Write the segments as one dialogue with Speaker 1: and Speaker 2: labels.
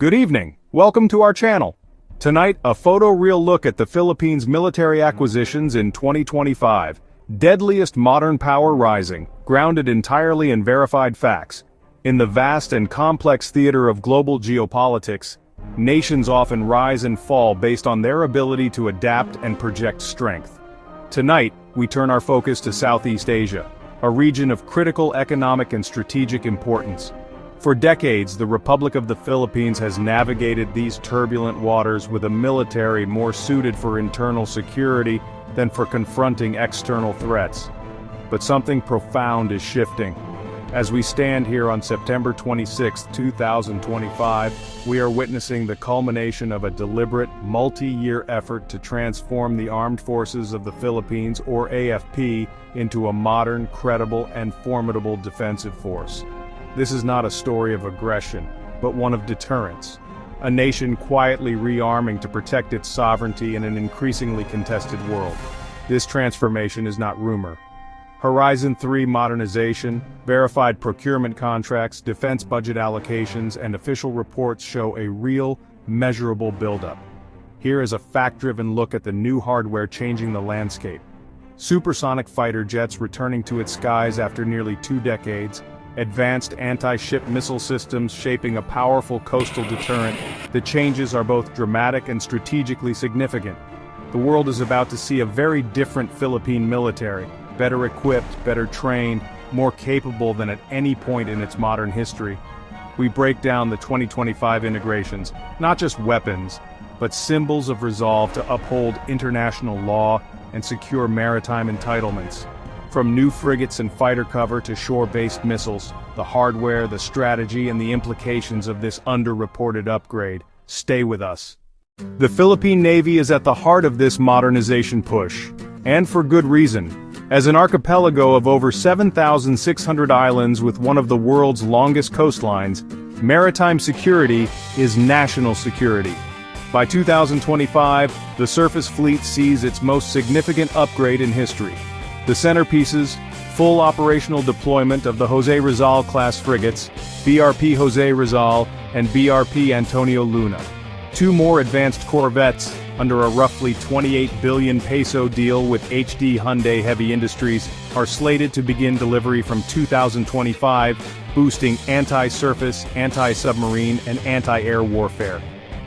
Speaker 1: Good evening. Welcome to our channel. Tonight, a photo-real look at the Philippines' military acquisitions in 2025. Deadliest modern power rising, grounded entirely in verified facts. In the vast and complex theater of global geopolitics, nations often rise and fall based on their ability to adapt and project strength. Tonight, we turn our focus to Southeast Asia, a region of critical economic and strategic importance. For decades, the Republic of the Philippines has navigated these turbulent waters with a military more suited for internal security than for confronting external threats. But something profound is shifting. As we stand here on September 26, 2025, we are witnessing the culmination of a deliberate, multi-year effort to transform the Armed Forces of the Philippines, or AFP, into a modern, credible, and formidable defensive force. This is not a story of aggression, but one of deterrence. A nation quietly rearming to protect its sovereignty in an increasingly contested world. This transformation is not rumor. Horizon 3 modernization, verified procurement contracts, defense budget allocations, and official reports show a real, measurable buildup. Here is a fact-driven look at the new hardware changing the landscape. Supersonic fighter jets returning to its skies after nearly 2 decades, advanced anti-ship missile systems shaping a powerful coastal deterrent. The changes are both dramatic and strategically significant. The world is about to see a very different Philippine military, better equipped, better trained, more capable than at any point in its modern history. We break down the 2025 integrations, not just weapons, but symbols of resolve to uphold international law and secure maritime entitlements. From new frigates and fighter cover to shore-based missiles, the hardware, the strategy, and the implications of this underreported upgrade. Stay with us. The Philippine Navy is at the heart of this modernization push, and for good reason. As an archipelago of over 7,600 islands with one of the world's longest coastlines, maritime security is national security. By 2025, the surface fleet sees its most significant upgrade in history. The centerpieces, full operational deployment of the Jose Rizal-class frigates, BRP Jose Rizal and BRP Antonio Luna. 2 more advanced corvettes, under a roughly 28 billion peso deal with HD Hyundai Heavy Industries, are slated to begin delivery from 2025, boosting anti-surface, anti-submarine, and anti-air warfare.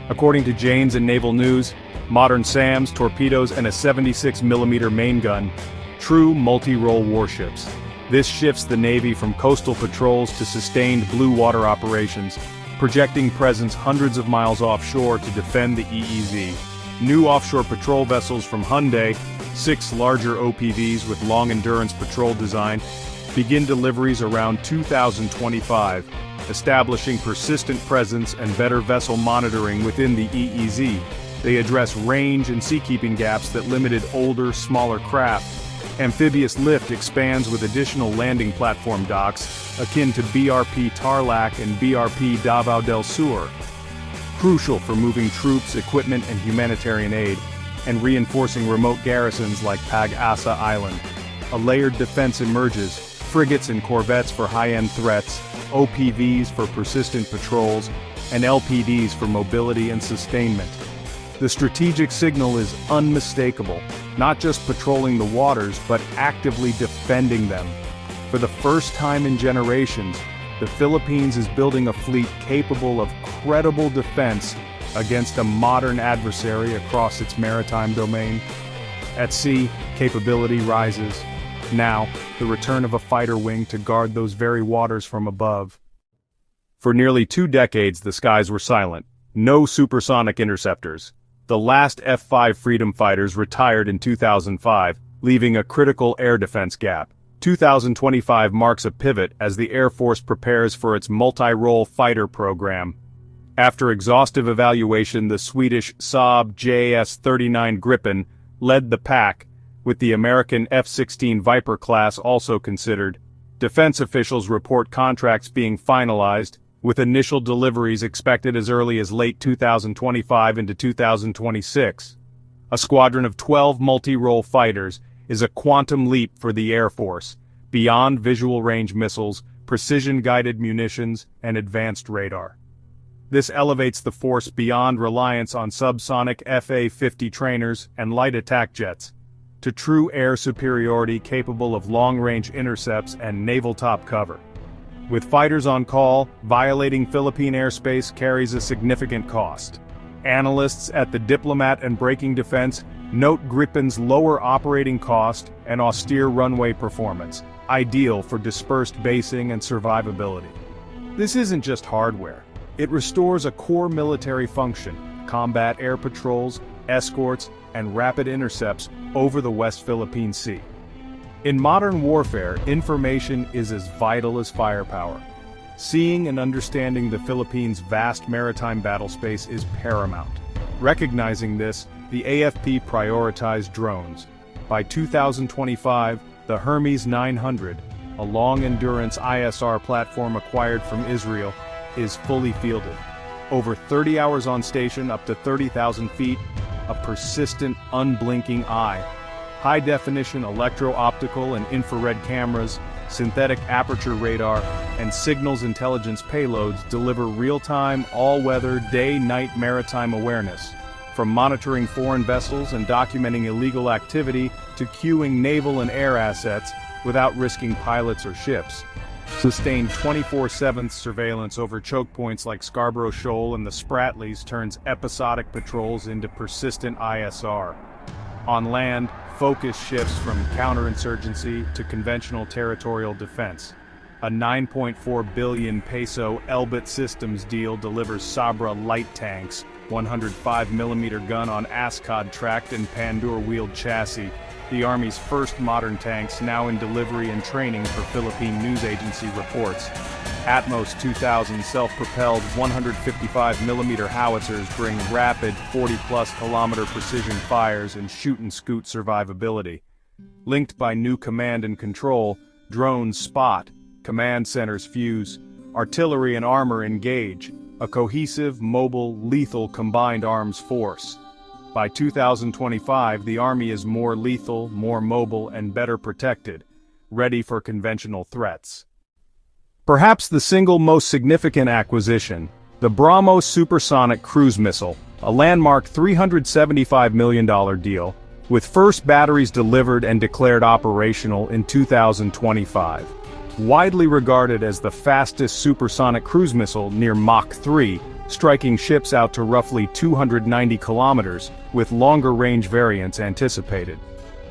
Speaker 1: According to Janes and Naval News, modern SAMs, torpedoes, and a 76mm main gun. True multi-role warships. This shifts the Navy from coastal patrols to sustained blue water operations, projecting presence hundreds of miles offshore to defend the EEZ. New offshore patrol vessels from Hyundai, 6 larger OPVs with long-endurance patrol design, begin deliveries around 2025, establishing persistent presence and better vessel monitoring within the EEZ. They address range and seakeeping gaps that limited older, smaller craft. Amphibious lift expands with additional landing platform docks, akin to BRP Tarlac and BRP Davao del Sur. Crucial for moving troops, equipment, and humanitarian aid, and reinforcing remote garrisons like Pag-asa Island. A layered defense emerges, frigates and corvettes for high-end threats, OPVs for persistent patrols, and LPDs for mobility and sustainment. The strategic signal is unmistakable, not just patrolling the waters, but actively defending them. For the first time in generations, the Philippines is building a fleet capable of credible defense against a modern adversary across its maritime domain. At sea, capability rises. Now, the return of a fighter wing to guard those very waters from above. For nearly 2 decades, the skies were silent. No supersonic interceptors. The last F-5 Freedom fighters retired in 2005, leaving a critical air defense gap. 2025 marks a pivot as the Air Force prepares for its multi-role fighter program. After exhaustive evaluation, the Swedish Saab JS-39 Gripen led the pack, with the American F-16 Viper class also considered. Defense officials report contracts being finalized, with initial deliveries expected as early as late 2025 into 2026. A squadron of 12 multi-role fighters is a quantum leap for the Air Force, beyond visual range missiles, precision-guided munitions, and advanced radar. This elevates the force beyond reliance on subsonic FA-50 trainers and light attack jets, to true air superiority capable of long-range intercepts and naval top cover. With fighters on call, violating Philippine airspace carries a significant cost. Analysts at the Diplomat and Braking Defense note Gripen's lower operating cost and austere runway performance, ideal for dispersed basing and survivability. This isn't just hardware. It restores a core military function: combat air patrols, escorts, and rapid intercepts over the West Philippine Sea. In modern warfare, information is as vital as firepower. Seeing and understanding the Philippines' vast maritime battlespace is paramount. Recognizing this, the AFP prioritized drones. By 2025, the Hermes 900, a long-endurance ISR platform acquired from Israel, is fully fielded. Over 30 hours on station, up to 30,000 feet, a persistent, unblinking eye. High-definition electro-optical and infrared cameras, synthetic aperture radar, and signals intelligence payloads deliver real-time, all-weather, day-night maritime awareness. From monitoring foreign vessels and documenting illegal activity to queuing naval and air assets without risking pilots or ships. Sustained 24/7 surveillance over choke points like Scarborough Shoal and the Spratlys turns episodic patrols into persistent ISR. On land, focus shifts from counterinsurgency to conventional territorial defense. A 9.4 billion peso Elbit Systems deal delivers Sabra light tanks, 105mm gun on Ascod tracked and Pandur wheeled chassis, the Army's first modern tanks now in delivery and training for Philippine news agency reports. Atmos 2000 self-propelled 155mm howitzers bring rapid 40-plus kilometer precision fires and shoot-and-scoot survivability. Linked by new command and control, drones spot, command centers fuse, artillery and armor engage, a cohesive, mobile, lethal combined arms force. By 2025, the Army is more lethal, more mobile, and better protected, ready for conventional threats. Perhaps the single most significant acquisition, the BrahMos supersonic cruise missile, a landmark $375 million deal, with first batteries delivered and declared operational in 2025. Widely regarded as the fastest supersonic cruise missile near Mach 3, striking ships out to roughly 290 kilometers, with longer-range variants anticipated.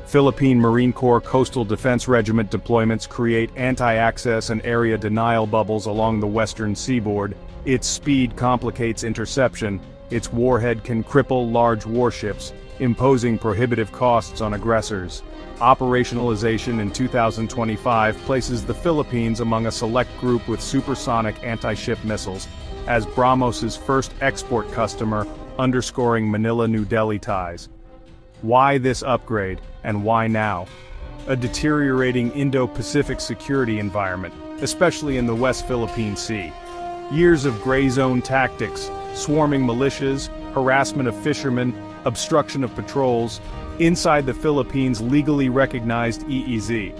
Speaker 1: Philippine Marine Corps Coastal Defense Regiment deployments create anti-access and area denial bubbles along the western seaboard. Its speed complicates interception, its warhead can cripple large warships, imposing prohibitive costs on aggressors. Operationalization in 2025 places the Philippines among a select group with supersonic anti-ship missiles, as BrahMos's first export customer, underscoring Manila-New Delhi ties. Why this upgrade, and why now? A deteriorating Indo-Pacific security environment, especially in the West Philippine Sea. Years of gray zone tactics, swarming militias, harassment of fishermen, obstruction of patrols, inside the Philippines' legally recognized EEZ.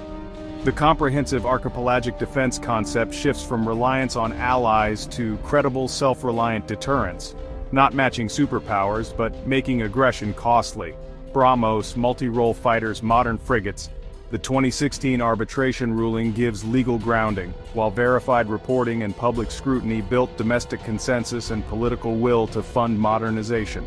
Speaker 1: The comprehensive archipelagic defense concept shifts from reliance on allies to credible self-reliant deterrence, not matching superpowers but making aggression costly. BrahMos multi-role fighters, modern frigates. The 2016 arbitration ruling gives legal grounding, while verified reporting and public scrutiny built domestic consensus and political will to fund modernization.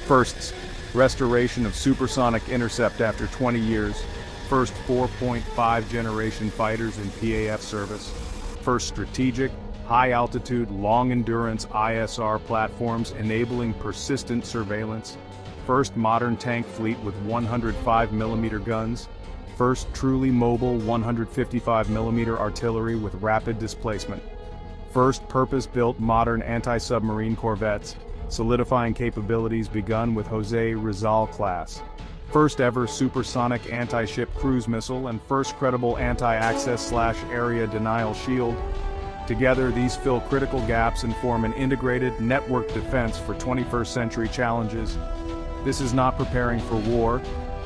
Speaker 1: Firsts, restoration of supersonic intercept after 20 years. First 4.5 generation fighters in PAF service. First strategic, high-altitude, long-endurance ISR platforms enabling persistent surveillance. First modern tank fleet with 105mm guns. First truly mobile 155mm artillery with rapid displacement. First purpose-built modern anti-submarine corvettes, solidifying capabilities begun with Jose Rizal class. First ever supersonic anti-ship cruise missile and first credible anti-access/area denial shield. Together, these fill critical gaps and form an integrated, networked defense for 21st century challenges. This is not preparing for war,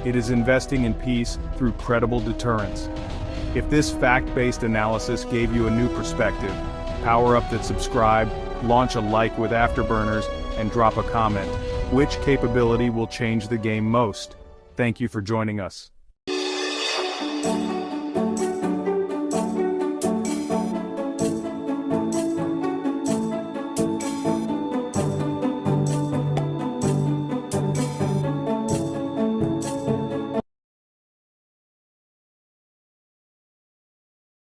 Speaker 1: it is investing in peace through credible deterrence. If this fact-based analysis gave you a new perspective, power up that subscribe, launch a like with Afterburners, and drop a comment. Which capability will change the game most? Thank you for joining us.